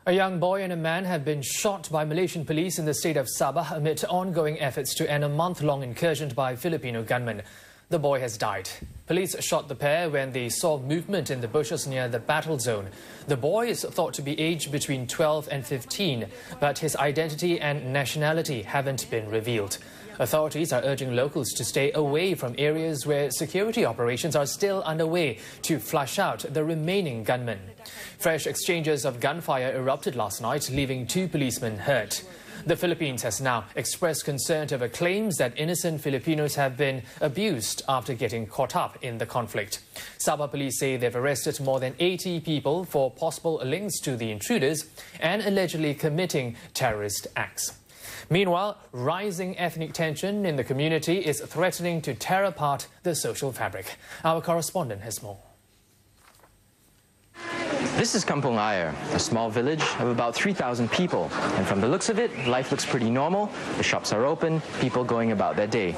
A young boy and a man have been shot by Malaysian police in the state of Sabah amid ongoing efforts to end a month-long incursion by Filipino gunmen. The boy has died. Police shot the pair when they saw movement in the bushes near the battle zone. The boy is thought to be aged between 12 and 15, but his identity and nationality haven't been revealed. Authorities are urging locals to stay away from areas where security operations are still underway to flush out the remaining gunmen. Fresh exchanges of gunfire erupted last night, leaving 2 policemen hurt. The Philippines has now expressed concern over claims that innocent Filipinos have been abused after getting caught up in the conflict. Sabah police say they've arrested more than 80 people for possible links to the intruders and allegedly committing terrorist acts. Meanwhile, rising ethnic tension in the community is threatening to tear apart the social fabric. Our correspondent has more. This is Kampung Ayer, a small village of about 3,000 people. And from the looks of it, life looks pretty normal. The shops are open, people going about their day.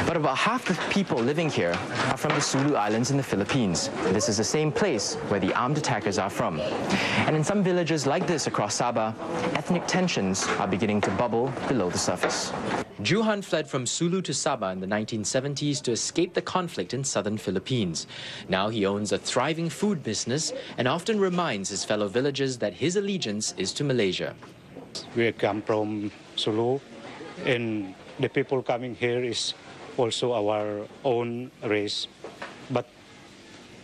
But about half the people living here are from the Sulu Islands in the Philippines. This is the same place where the armed attackers are from. And in some villages like this across Sabah, ethnic tensions are beginning to bubble below the surface. Juhan fled from Sulu to Sabah in the 1970s to escape the conflict in southern Philippines. Now he owns a thriving food business and often reminds his fellow villagers that his allegiance is to Malaysia. We come from Sulu, and the people coming here is also our own race. But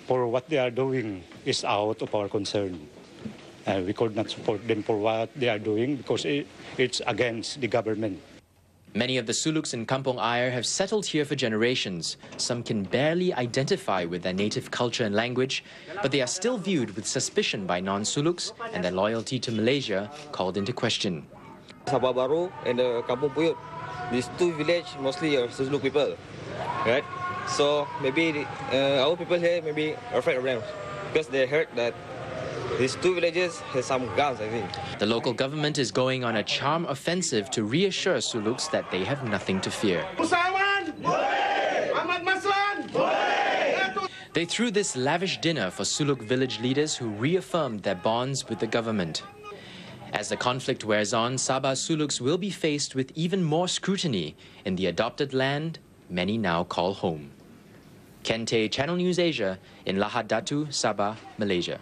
for what they are doing is out of our concern. We could not support them for what they are doing because it's against the government. Many of the Suluks in Kampung Ayer have settled here for generations. Some can barely identify with their native culture and language, but they are still viewed with suspicion by non-Suluks and their loyalty to Malaysia called into question. Sabah Baru and the Kampung Puyut, these 2 villages mostly are Suluk people, right? So maybe our people here may be afraid of them because they heard that these 2 villages have some guns, I think. The local government is going on a charm offensive to reassure Suluks that they have nothing to fear. They threw this lavish dinner for Suluk village leaders who reaffirmed their bonds with the government. As the conflict wears on, Sabah Suluks will be faced with even more scrutiny in the adopted land many now call home. Kente, Channel News Asia in Lahad Datu, Sabah, Malaysia.